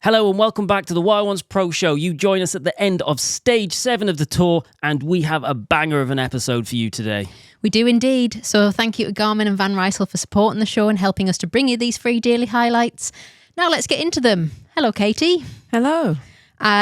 Hello and welcome back to the Y1's Pro Show. You join us at the end of Stage 7 of the tour and we have a banger of an episode for you today. We do indeed. So thank you to Garmin and Van Rysel for supporting the show and helping us to bring you these free daily highlights. Now let's get into them. Hello, Katie. Hello.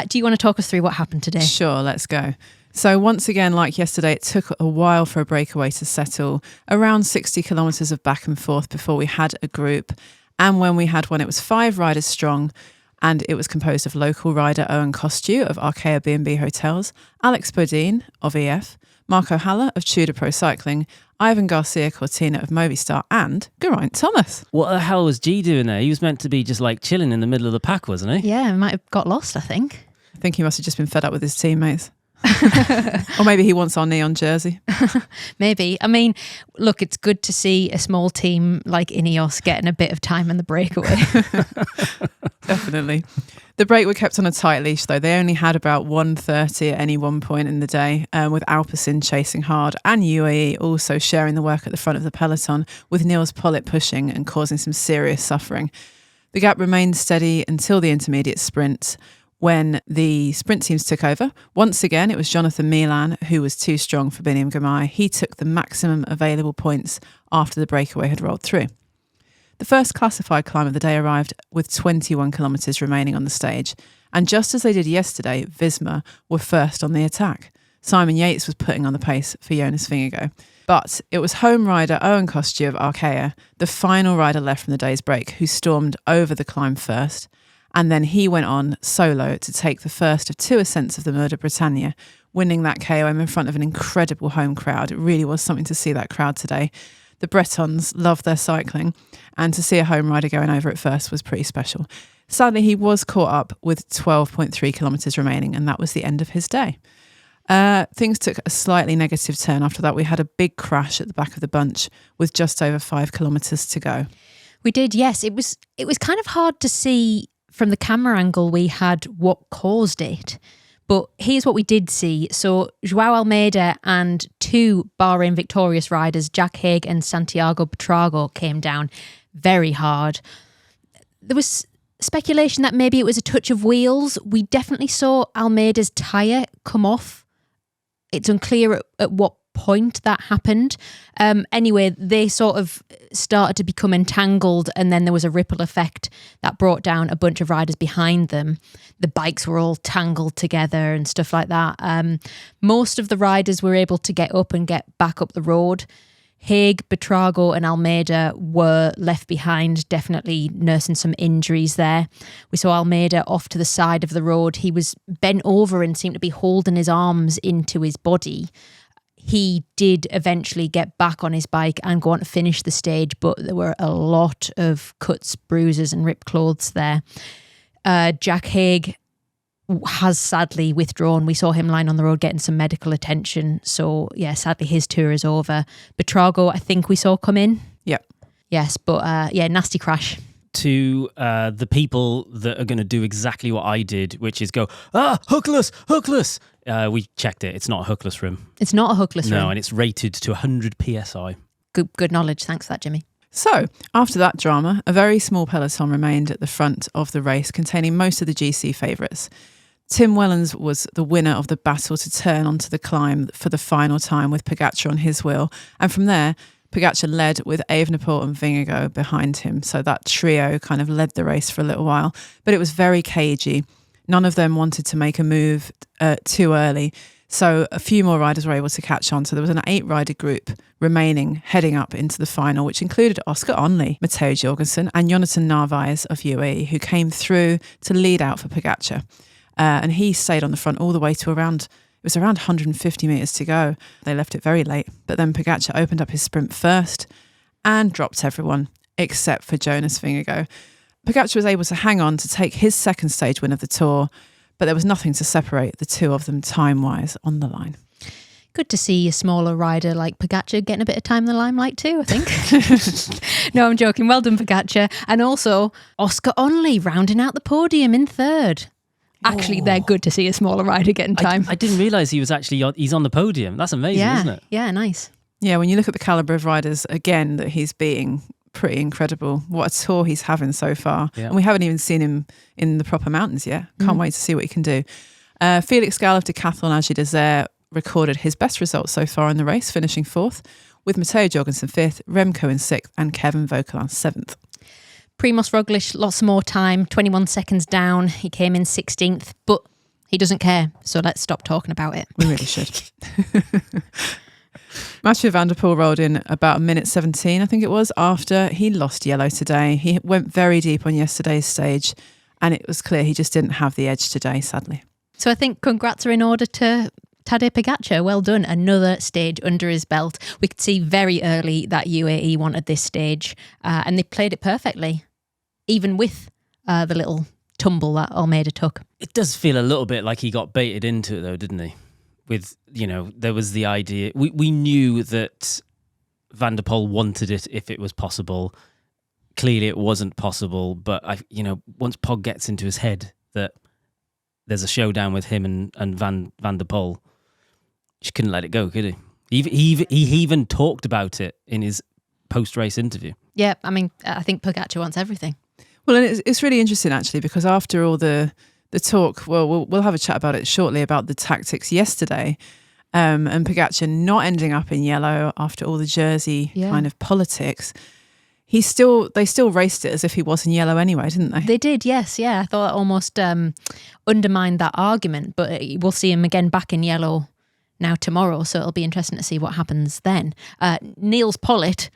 Do you want to talk us through what happened today? Sure, let's go. So once again, like yesterday, it took a while for a breakaway to settle. Around 60 kilometres of back and forth before we had a group. And when we had one, it was 5 riders strong. And it was composed of local rider Owen Kostu of Arkea B&B Hotels, Alex Bodine of EF, Marco Haller of Tudor Pro Cycling, Ivan Garcia Cortina of Movistar, and Geraint Thomas. What the hell was G doing there? He was meant to be just like chilling in the middle of the pack, wasn't he? Yeah, he might have got lost, I think. I think he must have just been fed up with his teammates. Or maybe he wants our neon jersey. Maybe. I mean, look, it's good to see a small team like Ineos getting a bit of time in the breakaway. Definitely. The break were kept on a tight leash though. They only had about 1:30 at any one point in the day, with Alpecin chasing hard and UAE also sharing the work at the front of the peloton, with Nils Politt pushing and causing some serious suffering. The gap remained steady until the intermediate sprint, when the sprint teams took over. Once again, it was Jonathan Milan who was too strong for Biniam Girmay. He took the maximum available points after the breakaway had rolled through. The first classified climb of the day arrived with 21 kilometres remaining on the stage. And just as they did yesterday, Visma were first on the attack. Simon Yates was putting on the pace for Jonas Vingegaard. But it was home rider Owen Kostu of Arkea, the final rider left from the day's break, who stormed over the climb first. And then he went on solo to take the first of 2 ascents of the Mur de Bretagne, winning that KOM in front of an incredible home crowd. It really was something to see that crowd today. The Bretons love their cycling, and to see a home rider going over it first was pretty special. Sadly, he was caught up with 12.3 kilometres remaining, and that was the end of his day. Things took a slightly negative turn after that. We had a big crash at the back of the bunch with just over 5 kilometres to go. We did, yes. It was kind of hard to see from the camera angle we had what caused it. But here's what we did see. So João Almeida and 2 Bahrain victorious riders, Jack Haig and Santiago Buitrago, came down very hard. There was speculation that maybe it was a touch of wheels. We definitely saw Almeida's tyre come off. It's unclear at what point that happened. Anyway, they sort of started to become entangled, and then there was a ripple effect that brought down a bunch of riders behind them. The bikes were all tangled together and stuff like that. Most of the riders were able to get up and get back up the road. Haig, Buitrago and Almeida were left behind, definitely nursing some injuries there. We saw Almeida off to the side of the road. He was bent over and seemed to be holding his arms into his body. He did eventually get back on his bike and go on to finish the stage, but there were a lot of cuts, bruises and ripped clothes there. Jack Haig has sadly withdrawn. We saw him lying on the road getting some medical attention. So, yeah, sadly his tour is over. Buitrago, I think we saw come in. Yep. Yes, but nasty crash. To the people that are going to do exactly what I did, which is go, hookless. We checked it. It's not a hookless rim. It's not a hookless rim. No, and it's rated to 100 PSI. Good knowledge. Thanks for that, Jimmy. So, after that drama, a very small peloton remained at the front of the race, containing most of the GC favourites. Tim Wellens was the winner of the battle to turn onto the climb for the final time with Pogacar on his wheel. And from there, Pogacar led with Evenepoel and Vingegaard behind him. So that trio kind of led the race for a little while. But it was very cagey. None of them wanted to make a move too early. So a few more riders were able to catch on. So there was an 8-rider group remaining heading up into the final, which included Oscar Onley, Matteo Jorgensen and Jonathan Narvaez of UAE, who came through to lead out for Pogacar. And he stayed on the front all the way to around 150 metres to go. They left it very late. But then Pogacar opened up his sprint first and dropped everyone except for Jonas Vingegaard. Pogacar was able to hang on to take his second stage win of the tour, but there was nothing to separate the two of them time-wise on the line. Good to see a smaller rider like Pogacar getting a bit of time in the limelight too, I think. No, I'm joking. Well done, Pogacar. And also Oscar Onley rounding out the podium in 3rd. Actually, they're good to see a smaller rider getting time. I didn't realise he's on the podium. That's amazing, isn't it? Yeah, nice. Yeah, when you look at the calibre of riders, again, that he's beating, pretty incredible. What a tour he's having so far. Yeah. And we haven't even seen him in the proper mountains yet. Can't wait to see what he can do. Felix Gall of Decathlon AG Desert recorded his best results so far in the race, finishing 4th, with Matteo Jorgensen 5th, Remco in 6th, and Kevin Vauquelin 7th. Primoz Roglic lots more time, 21 seconds down. He came in 16th, but he doesn't care. So let's stop talking about it. We really should. Mathieu van der Poel rolled in about a minute 17, I think it was, after he lost yellow today. He went very deep on yesterday's stage, and it was clear he just didn't have the edge today, sadly. So I think congrats are in order to Tadej Pogacar. Well done. Another stage under his belt. We could see very early that UAE wanted this stage, and they played it perfectly, even with the little tumble that Almeida took. It does feel a little bit like he got baited into it though, didn't he? With, there was the idea. We knew that Van der Poel wanted it if it was possible. Clearly it wasn't possible, but once Pog gets into his head that there's a showdown with him and Van der Poel, just couldn't let it go, could he? He even talked about it in his post-race interview. Yeah, I mean, I think Pogacar wants everything. Well, and it's really interesting, actually, because after all the talk, we'll have a chat about it shortly, about the tactics yesterday, and Pogacar not ending up in yellow after all the jersey kind of politics. They still raced it as if he was in yellow anyway, didn't they? They did, yes, yeah. I thought that almost undermined that argument, but we'll see him again back in yellow now tomorrow, so it'll be interesting to see what happens then. Nils Politt,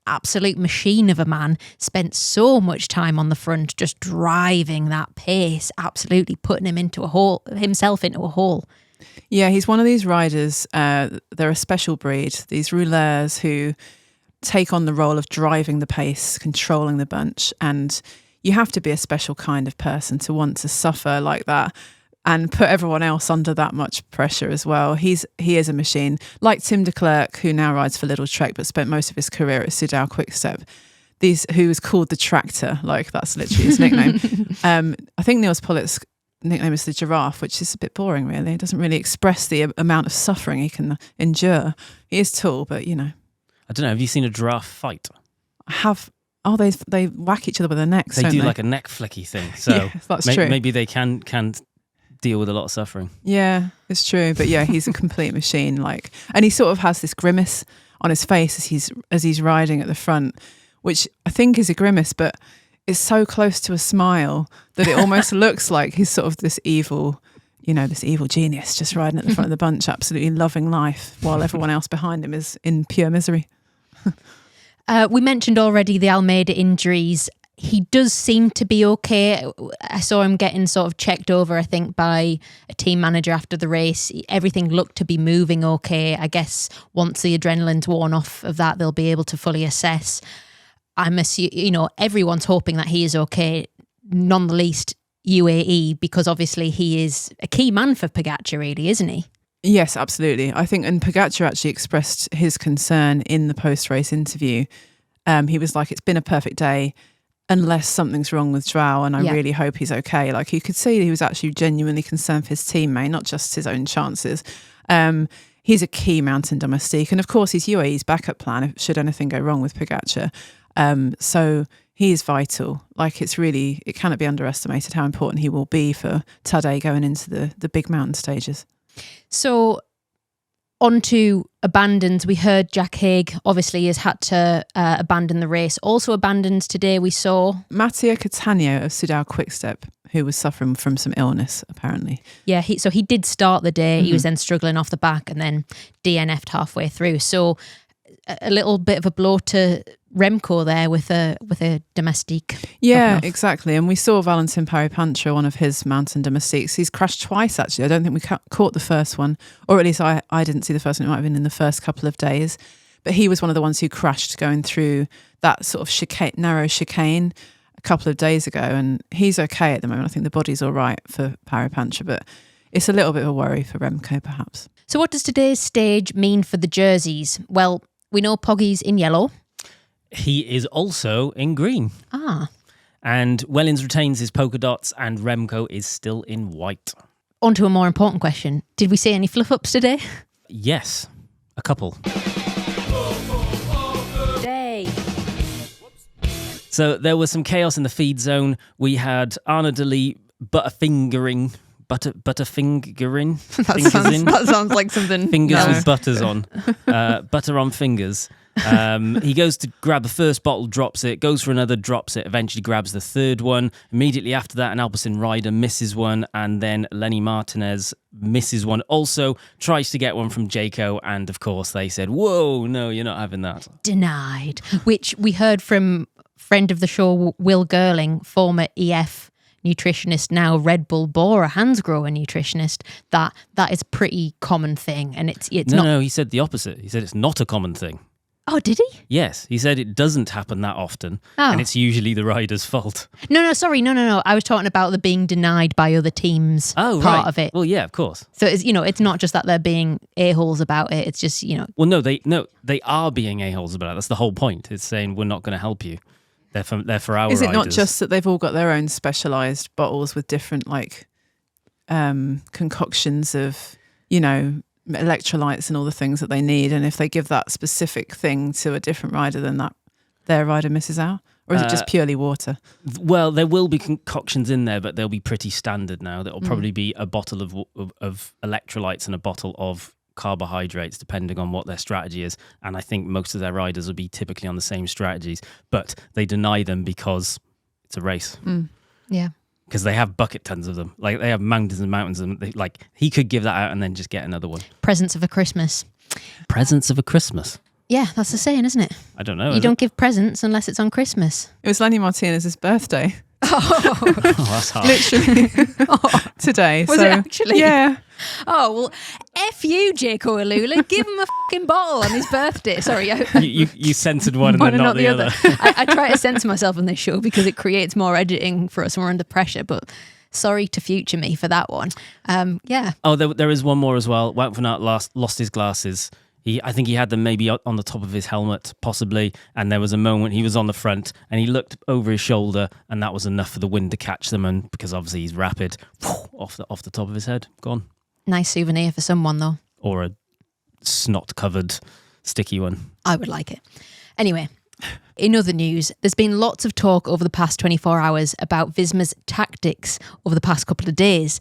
absolute machine of a man, spent so much time on the front just driving that pace, absolutely putting himself into a hole. Yeah, he's one of these riders, they're a special breed, these rouleurs who take on the role of driving the pace, controlling the bunch, and you have to be a special kind of person to want to suffer like that and put everyone else under that much pressure as well. He is a machine, like Tim de Klerk, who now rides for Little Trek but spent most of his career at Soudal Quickstep. Who was called the Tractor, like that's literally his nickname. I think Nils Politt's nickname is the Giraffe, which is a bit boring, really. It doesn't really express the amount of suffering he can endure. He is tall, but I don't know. Have you seen a giraffe fight? I have. Oh, they whack each other with their necks. They do they? like a neck flicky thing. So yeah, that's true. Maybe they can deal with a lot of suffering. Yeah, it's true. But yeah, he's a complete machine. And he sort of has this grimace on his face as he's riding at the front, which I think is a grimace, but it's so close to a smile that it almost looks like he's sort of this evil genius just riding at the front of the bunch, absolutely loving life, while everyone else behind him is in pure misery. We mentioned already the Almeida injuries. He does seem to be okay. I saw him getting sort of checked over, I think, by a team manager after the race. Everything looked to be moving okay. I guess once the adrenaline's worn off of that, they'll be able to fully assess. I'm assuming, everyone's hoping that he is okay, none the least UAE, because obviously he is a key man for Pogacar, really, isn't he? Yes, absolutely. I think, and Pogacar actually expressed his concern in the post-race interview. He was like, it's been a perfect day unless something's wrong with Joao, and I really hope he's okay. Like, you could see he was actually genuinely concerned for his teammate, not just his own chances. He's a key mountain domestique, and of course he's UAE's backup plan if should anything go wrong with Pogacar. So he is vital. Like, it cannot be underestimated how important he will be for Tadej going into the big mountain stages. So on to abandons. We heard Jack Haig obviously has had to abandon the race. Also abandons today we saw Mattia Catania of Soudal Quickstep, who was suffering from some illness, apparently. Yeah, he did start the day. He was then struggling off the back and then DNF'd halfway through. So a little bit of a blow to Remco there with a domestique. Yeah, exactly. And we saw Valentin Parry-Pantra, one of his mountain domestiques. He's crashed twice, actually. I don't think we caught the first one, or at least I didn't see the first one. It might have been in the first couple of days. But he was one of the ones who crashed going through that sort of narrow chicane a couple of days ago. And he's okay at the moment. I think the body's all right for Parry-Pantra, but it's a little bit of a worry for Remco, perhaps. So what does today's stage mean for the jerseys? Well, we know Poggy's in yellow. He is also in green. And Wellens retains his polka dots and Remco is still in white. On to a more important question. Did we see any fluff-ups today? Yes, a couple. So there was some chaos in the feed zone. We had Arnaud Delis butterfingering. That sounds like something. Fingers with butters on. Butter on fingers. He goes to grab the first bottle, drops it, goes for another, drops it, eventually grabs the third one. Immediately after that, an Alpecin rider misses one, and then Lenny Martinez misses one also, tries to get one from Jayco, and of course they said, whoa, no, you're not having that. Denied. Which we heard from friend of the show, Will Girling, former EF nutritionist, now Red Bull Bora Hansgrohe nutritionist, that is a pretty common thing. And it's not. No, he said the opposite. He said it's not a common thing. Oh, did he? Yes, he said it doesn't happen that often, and it's usually the rider's fault. No, sorry, no. I was talking about the being denied by other teams part of it. Well, yeah, of course. So it's not just that they're being a-holes about it. It's just, Well, no, they are being a-holes about it. That's the whole point. It's saying we're not going to help you. They're for our Is it riders. not just that they've all got their own specialised bottles with different concoctions of, electrolytes and all the things that they need, and if they give that specific thing to a different rider, then that their rider misses out? Or is it just purely water? Well, there will be concoctions in there, but they'll be pretty standard now. There'll probably be a bottle of electrolytes and a bottle of carbohydrates, depending on what their strategy is. And I think most of their riders will be typically on the same strategies, but they deny them because it's a race. Yeah. Because they have bucket tons of them. Like, they have mountains and mountains. And he could give that out and then just get another one. Presents of a Christmas. Presents of a Christmas? Yeah, that's the saying, isn't it? I don't know. You don't give presents unless it's on Christmas. It was Lenny Martinez's birthday. Oh, that's hard. Literally. Today. Was it actually? Yeah. Oh, well, F you, Jayco Alula. Give him a fucking bottle on his birthday. Sorry. You censored one and then not the other. I try to censor myself on this show because it creates more editing for us when we're under pressure, but sorry to future me for that one. Yeah. Oh, there is one more as well. Wout van Aert lost his glasses. I think he had them maybe on the top of his helmet, possibly, and there was a moment he was on the front and he looked over his shoulder, and that was enough for the wind to catch them, and because obviously he's rapid, off the top of his head, gone. Nice souvenir for someone, though. Or a snot-covered sticky one. I would like it. Anyway, in other news, there's been lots of talk over the past 24 hours about Visma's tactics over the past couple of days.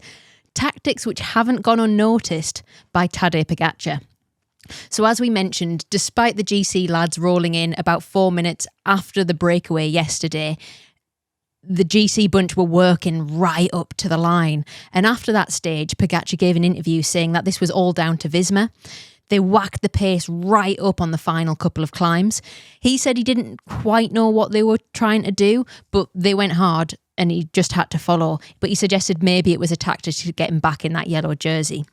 Tactics which haven't gone unnoticed by Tadej Pogacar. So as we mentioned, despite the GC lads rolling in about 4 minutes after the breakaway yesterday, the GC bunch were working right up to the line. And after that stage, Pogacar gave an interview saying that this was all down to Visma. They whacked the pace right up on the final couple of climbs. He said he didn't quite know what they were trying to do, but they went hard and he just had to follow. But he suggested maybe it was a tactic to get him back in that yellow jersey.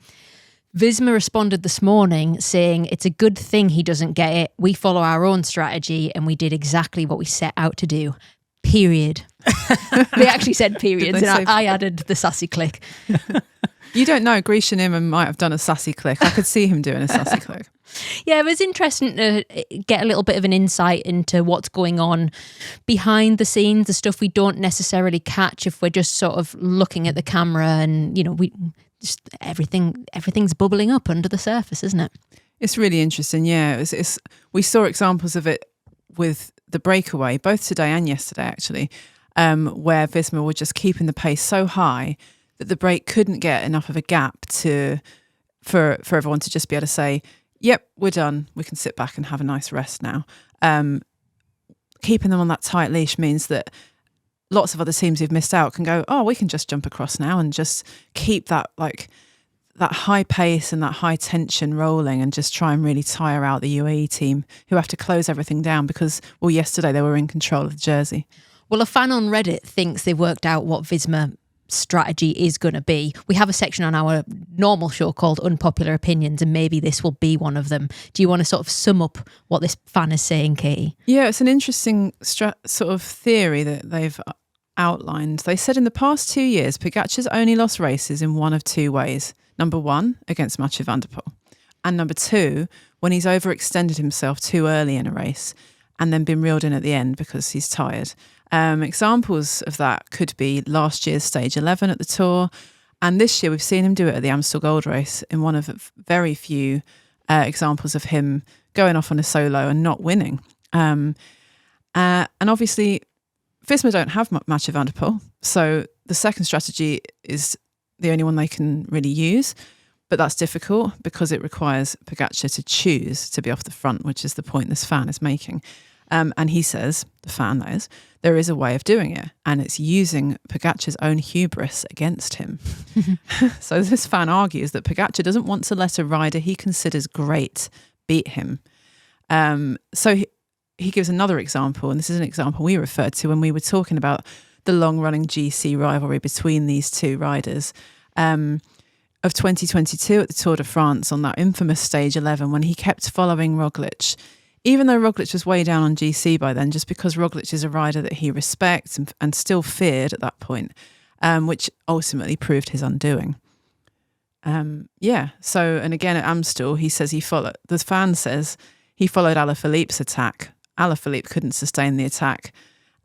Visma responded this morning saying it's a good thing he doesn't get it. We follow our own strategy and we did exactly what we set out to do. Period. They actually said periods, and I added the sassy click. You don't know, Grecian Imam might have done a sassy click. I could see him doing a sassy click. Yeah, it was interesting to get a little bit of an insight into what's going on behind the scenes, the stuff we don't necessarily catch if we're just sort of looking at the camera, and we just everything's bubbling up under the surface, isn't it? It's really interesting. Yeah, we saw examples of it with the breakaway, both today and yesterday, actually, where Visma were just keeping the pace so high that the break couldn't get enough of a gap for everyone to just be able to say, "Yep, we're done. We can sit back and have a nice rest now." Keeping them on that tight leash means that lots of other teams who've missed out can go, "Oh, we can just jump across now and just keep that that high pace and that high tension rolling, and just try and really tire out the UAE team who have to close everything down because, well, yesterday they were in control of the jersey." Well, a fan on Reddit thinks they've worked out what Visma strategy is going to be. We have a section on our normal show called Unpopular Opinions, and maybe this will be one of them. Do you want to sort of sum up what this fan is saying, Katie? Yeah, it's an interesting sort of theory that they've outlined. They said in the past 2 years, Pogacar's only lost races in one of two ways. Number one, against Mathieu van der Poel. And number two, when he's overextended himself too early in a race and then been reeled in at the end because he's tired. Examples of that could be last year's stage 11 at the Tour. And this year we've seen him do it at the Amstel Gold Race in one of very few examples of him going off on a solo and not winning. And obviously Visma don't have Mathieu van der Poel, so the second strategy is the only one they can really use. But that's difficult because it requires Pogacar to choose to be off the front, which is the point this fan is making. And he says, the fan that is, there is a way of doing it, and it's using Pogacar's own hubris against him. So this fan argues that Pogacar doesn't want to let a rider he considers great beat him. So he gives another example, and this is an example we referred to when we were talking about the long-running GC rivalry between these two riders. Of 2022 at the Tour de France on that infamous stage 11 when he kept following Roglic, even though Roglic was way down on GC by then, just because Roglic is a rider that he respects and still feared at that point, which ultimately proved his undoing. So, and again at Amstel, he says the fan says he followed Alaphilippe's attack. Alaphilippe couldn't sustain the attack,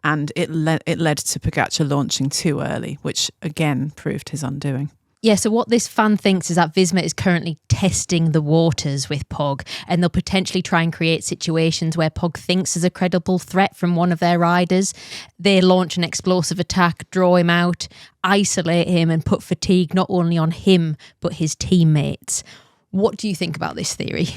and it led to Pogacar launching too early, which again proved his undoing. Yeah, so what this fan thinks is that Visma is currently testing the waters with Pog, and they'll potentially try and create situations where Pog thinks there's a credible threat from one of their riders. They launch an explosive attack, draw him out, isolate him, and put fatigue not only on him, but his teammates. What do you think about this theory?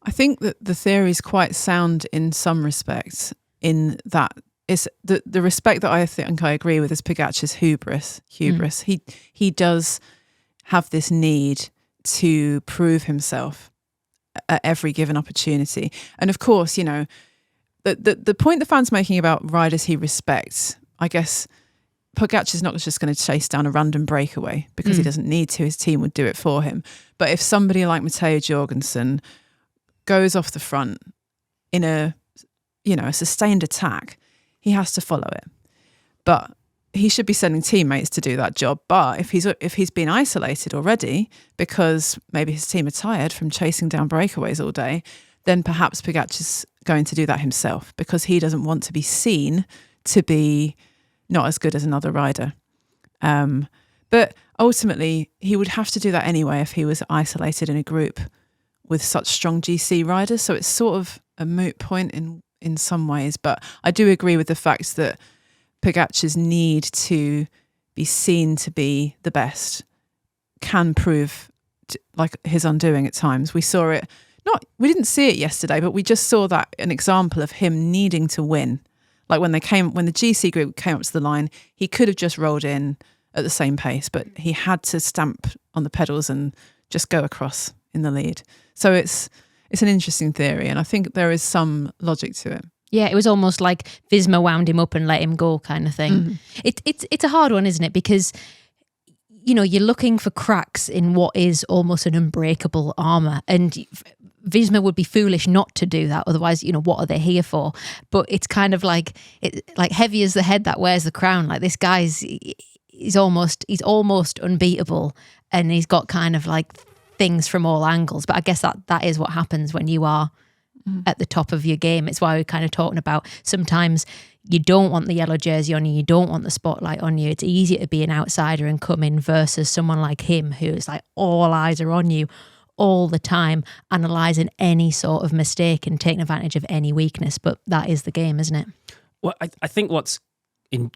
I think that the theory is quite sound in some respects, in that it's the respect that I think I agree with is Pogacar's hubris. He does have this need to prove himself at every given opportunity. And of course, you know, the point the fan's making about riders he respects, I guess Pogacar's not just going to chase down a random breakaway because he doesn't need to. His team would do it for him. But if somebody like Matteo Jorgensen goes off the front in a sustained attack, he has to follow it. But he should be sending teammates to do that job. But if he's been isolated already because maybe his team are tired from chasing down breakaways all day, then perhaps Pogacar's going to do that himself because he doesn't want to be seen to be not as good as another rider. But ultimately, he would have to do that anyway if he was isolated in a group with such strong GC riders. So it's sort of a moot point in some ways, but I do agree with the fact that Pogacar's need to be seen to be the best can prove like his undoing at times. We saw it, we didn't see it yesterday, but we just saw that an example of him needing to win. Like when the GC group came up to the line, he could have just rolled in at the same pace, but he had to stamp on the pedals and just go across in the lead. So it's an interesting theory, and I think there is some logic to it. Yeah, it was almost like Visma wound him up and let him go kind of thing. It's a hard one, isn't it? Because, you know, you're looking for cracks in what is almost an unbreakable armour, and Visma would be foolish not to do that. Otherwise, you know, what are they here for? But it's kind of like heavy as the head that wears the crown. Like this guy's he's almost unbeatable, and he's got kind of like things from all angles. But I guess that is what happens when you are at the top of your game. It's why we're kind of talking about sometimes you don't want the yellow jersey on you, you don't want the spotlight on you. It's easier to be an outsider and come in versus someone like him who's like all eyes are on you all the time, analysing any sort of mistake and taking advantage of any weakness. But that is the game, isn't it? Well, I think what's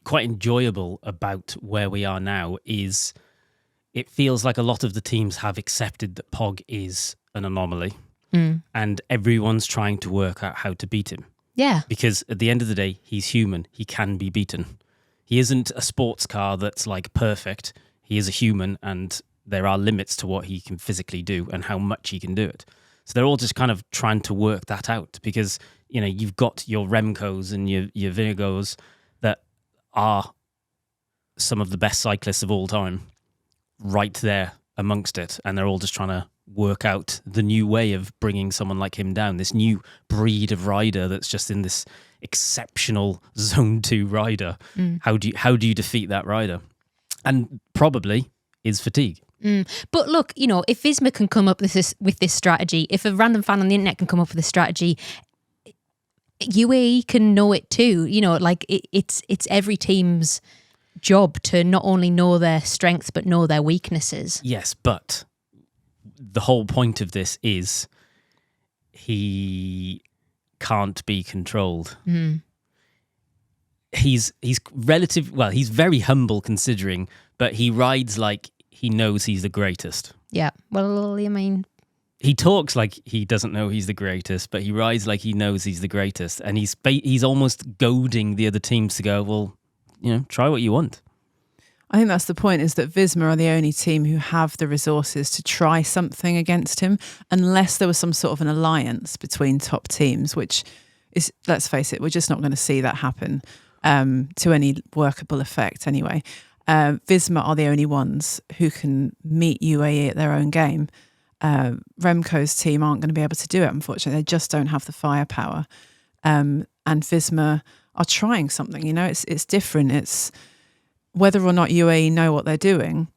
quite enjoyable about where we are now is it feels like a lot of the teams have accepted that Pog is an anomaly. And everyone's trying to work out how to beat him. Yeah. Because at the end of the day, he's human. He can be beaten. He isn't a sports car that's like perfect. He is a human, and there are limits to what he can physically do and how much he can do it. So they're all just kind of trying to work that out because, you know, you've got your Remcos and your Vinegos that are some of the best cyclists of all time right there amongst it, and they're all just trying to work out the new way of bringing someone like him down, this new breed of rider that's just in this exceptional Zone 2 rider. How do you defeat that rider? And probably is fatigue. But look, you know, if Visma can come up with this strategy, if a random fan on the internet can come up with a strategy, UAE can know it too. You know, like it's every team's job to not only know their strengths but know their weaknesses. Yes, but the whole point of this is he can't be controlled. he's he's very humble considering, but he rides like he knows he's the greatest. Yeah. Well, I mean, he talks like he doesn't know he's the greatest, but he rides like he knows he's the greatest, and he's almost goading the other teams to go, well, try what you want. I think that's the point, is that Visma are the only team who have the resources to try something against him, unless there was some sort of an alliance between top teams, which is, let's face it, we're just not going to see that happen to any workable effect anyway. Visma are the only ones who can meet UAE at their own game. Remco's team aren't going to be able to do it, unfortunately. They just don't have the firepower. And Visma are trying something, it's different. It's whether or not UAE know what they're doing,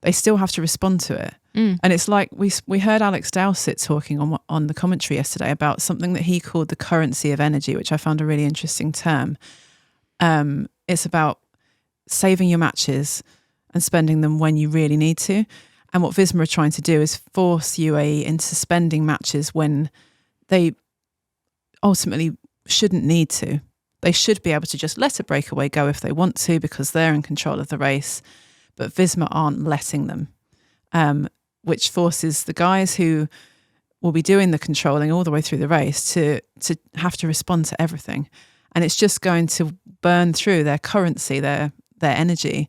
they still have to respond to it. And it's like we heard Alex Dowsett talking on the commentary yesterday about something that he called the currency of energy, which I found a really interesting term. It's about saving your matches and spending them when you really need to. And what Visma are trying to do is force UAE into spending matches when they ultimately shouldn't need to. They should be able to just let a breakaway go if they want to, because they're in control of the race. But Visma aren't letting them, which forces the guys who will be doing the controlling all the way through the race to have to respond to everything. And it's just going to burn through their currency, their energy.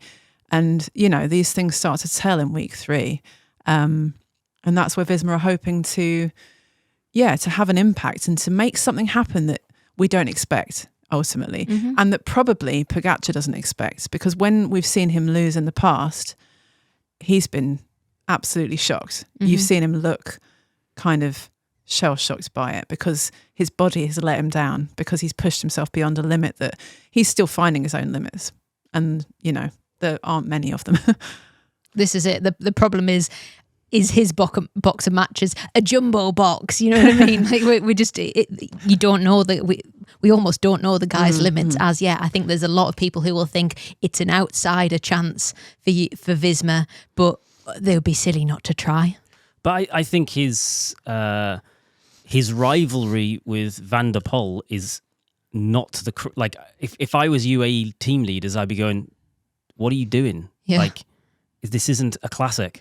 And, these things start to tell in week 3. And that's where Visma are hoping to have an impact and to make something happen that we don't expect, ultimately. And that probably Pogacar doesn't expect, because when we've seen him lose in the past, he's been absolutely shocked. You've seen him look kind of shell-shocked by it, because his body has let him down, because he's pushed himself beyond a limit that he's still finding his own limits. And, there aren't many of them. This is it. The problem is his box of matches a jumbo box? You know what I mean? Like we just, you don't know that we almost don't know the guy's limits as yet. I think there's a lot of people who will think it's an outsider chance for Visma, but they would be silly not to try. But I think his rivalry with Van der Poel is not like if I was UAE team leaders, I'd be going, what are you doing? Yeah. Like, this isn't a classic.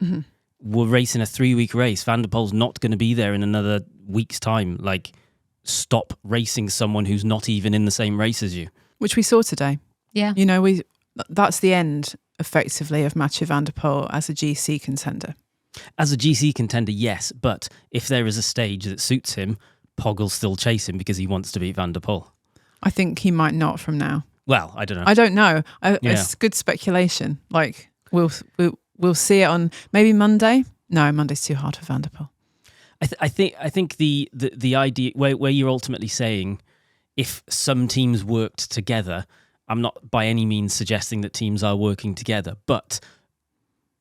We're racing a 3-week race. Van der Poel's not going to be there in another week's time. Like, stop racing someone who's not even in the same race as you. Which we saw today. Yeah. That's the end, effectively, of Mathieu Van der Poel as a GC contender. As a GC contender, yes. But if there is a stage that suits him, Pog will still chase him because he wants to beat Van der Poel. I think he might not from now. Well, I don't know. I don't know. It's good speculation. Like, we'll see it on maybe Monday. No, Monday's too hard for Van der Poel. I think the idea where you're ultimately saying if some teams worked together, I'm not by any means suggesting that teams are working together, but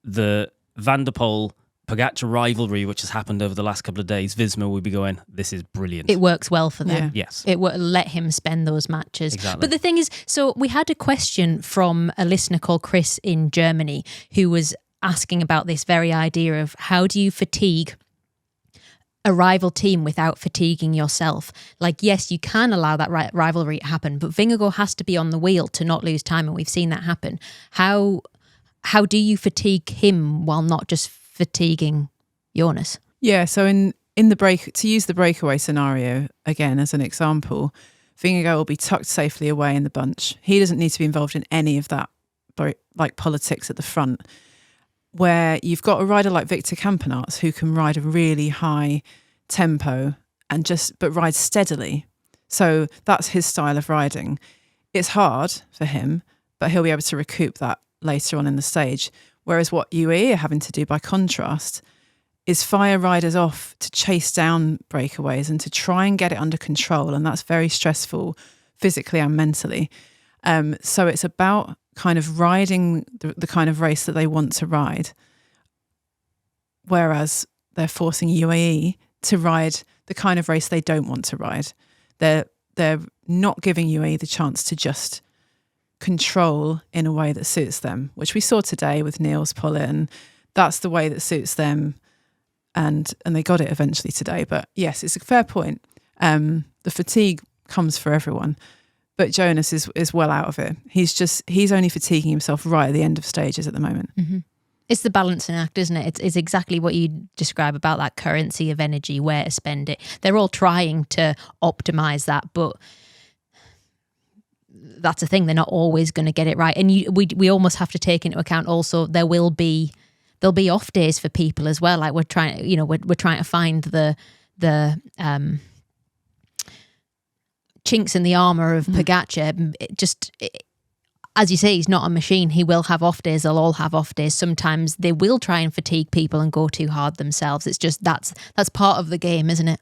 the Van der Poel Pogacar rivalry, which has happened over the last couple of days, Visma would be going, this is brilliant. It works well for them. Yeah. Yes. It would let him spend those matches. Exactly. But the thing is, so we had a question from a listener called Chris in Germany who was asking about this very idea of how do you fatigue a rival team without fatiguing yourself? Like, yes, you can allow that rivalry to happen, but Vingegaard has to be on the wheel to not lose time, and we've seen that happen. How do you fatigue him while not just fatiguing Jonas? Yeah, so in the break, to use the breakaway scenario again as an example, Vingegaard will be tucked safely away in the bunch. He doesn't need to be involved in any of that, like politics at the front, where you've got a rider like Victor Campenaerts who can ride a really high tempo but ride steadily. So that's his style of riding. It's hard for him, but he'll be able to recoup that later on in the stage. Whereas what UAE are having to do by contrast is fire riders off to chase down breakaways and to try and get it under control. And that's very stressful physically and mentally. So it's about kind of riding the kind of race that they want to ride. Whereas they're forcing UAE to ride the kind of race they don't want to ride. They're not giving UAE the chance to just control in a way that suits them, which we saw today with Nils Politt, and that's the way that suits them. And they got it eventually today. But yes, it's a fair point. The fatigue comes for everyone. But Jonas is well out of it. He's only fatiguing himself right at the end of stages at the moment. Mm-hmm. It's the balancing act, isn't it? It's exactly what you describe about that currency of energy, where to spend it. They're all trying to optimize that, but that's the thing. They're not always going to get it right. And we almost have to take into account also there'll be off days for people as well. Like we're trying to find the chinks in the armor of Pogacar. As you say, he's not a machine. He will have off days. They'll all have off days. Sometimes they will try and fatigue people and go too hard themselves. It's just that's part of the game, isn't it?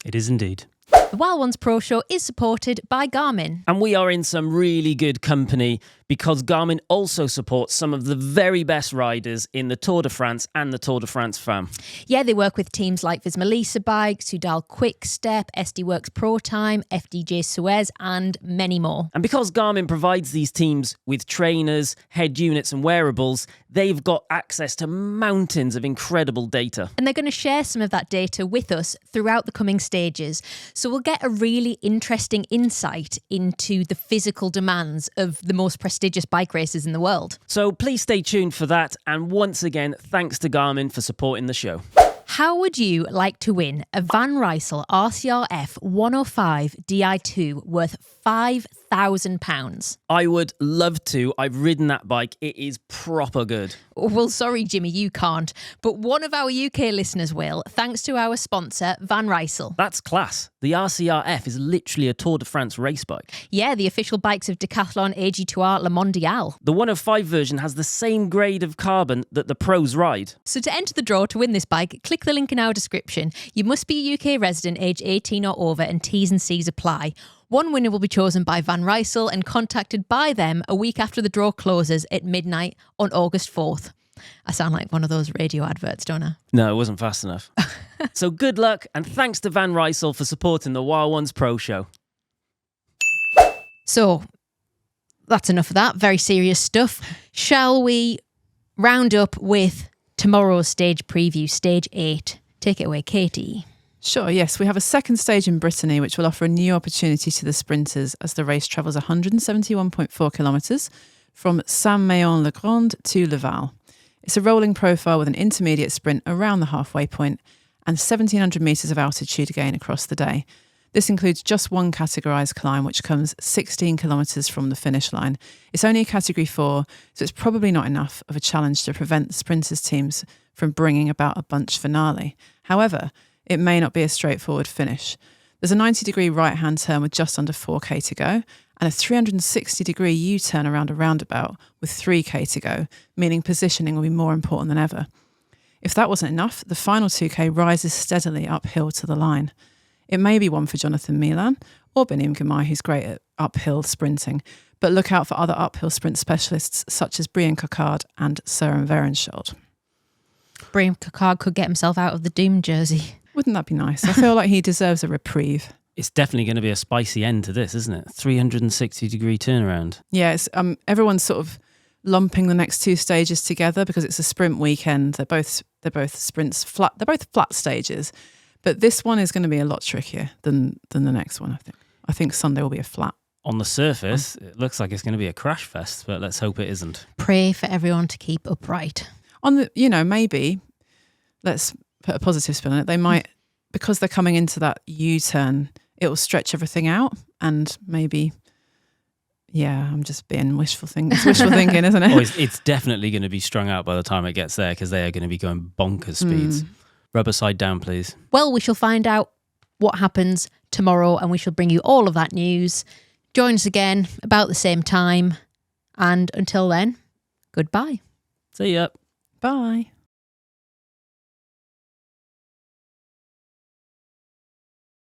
It is indeed. The Wild Ones Pro Show is supported by Garmin. And we are in some really good company because Garmin also supports some of the very best riders in the Tour de France and the Tour de France Femme. Yeah, they work with teams like Visma Bikes, Soudal Quick Step, SD Works Pro Time, FDJ Suez, and many more. And because Garmin provides these teams with trainers, head units and wearables, they've got access to mountains of incredible data. And they're going to share some of that data with us throughout the coming stages. So we'll get a really interesting insight into the physical demands of the most prestigious bike races in the world. So please stay tuned for that. And once again, thanks to Garmin for supporting the show. How would you like to win a Van Rysel RCR-F 105 Di2 worth £5,000? I would love to. I've ridden that bike. It is proper good. Well, sorry, Jimmy, you can't. But one of our UK listeners will, thanks to our sponsor, Van Rysel. That's class. The RCR-F is literally a Tour de France race bike. Yeah, the official bikes of Decathlon, AG2R, Le Mondial. The 105 version has the same grade of carbon that the pros ride. So to enter the draw to win this bike, click the link in our description. You must be a UK resident, age 18 or over, and T's and C's apply. One winner will be chosen by Van Rysel and contacted by them a week after the draw closes at midnight on August 4th. I sound like one of those radio adverts, don't I? No, it wasn't fast enough. So good luck, and thanks to Van Rysel for supporting the Wild Ones Pro Show. So that's enough of that. Very serious stuff. Shall we round up with tomorrow's stage preview, stage 8? Take it away, Katie. Sure, yes. We have a second stage in Brittany, which will offer a new opportunity to the sprinters as the race travels 171.4 kilometres from Saint-Méon-le-Grand to Laval. It's a rolling profile with an intermediate sprint around the halfway point and 1,700 metres of altitude again across the day. This includes just one categorised climb, which comes 16 kilometres from the finish line. It's only a Category 4, so it's probably not enough of a challenge to prevent the sprinters' teams from bringing about a bunch finale. However, it may not be a straightforward finish. There's a 90-degree right-hand turn with just under 4k to go, and a 360-degree U-turn around a roundabout with 3k to go, meaning positioning will be more important than ever. If that wasn't enough, the final 2k rises steadily uphill to the line. It may be one for Jonathan Milan or Benim Gamay, who's great at uphill sprinting, but look out for other uphill sprint specialists such as Brian Cockard and Søren Verenschold. Brian Cockard could get himself out of the Doom jersey. Wouldn't that be nice? I feel like he deserves a reprieve. It's definitely going to be a spicy end to this, isn't it? 360-degree turnaround. Yeah, it's, everyone's sort of lumping the next two stages together because it's a sprint weekend. They're both sprints flat. They're both flat stages, but this one is going to be a lot trickier than the next one. I think Sunday will be a flat. On the surface, it looks like it's going to be a crash fest, but let's hope it isn't. Pray for everyone to keep upright. On the, maybe let's put a positive spin on it. They might, because they're coming into that U-turn, it will stretch everything out and maybe. Yeah, I'm just being wishful thinking. It's wishful thinking, isn't it? Oh, it's definitely going to be strung out by the time it gets there because they are going to be going bonkers speeds. Rubber side down, please. Well, we shall find out what happens tomorrow and we shall bring you all of that news. Join us again about the same time. And until then, goodbye. See ya. Bye.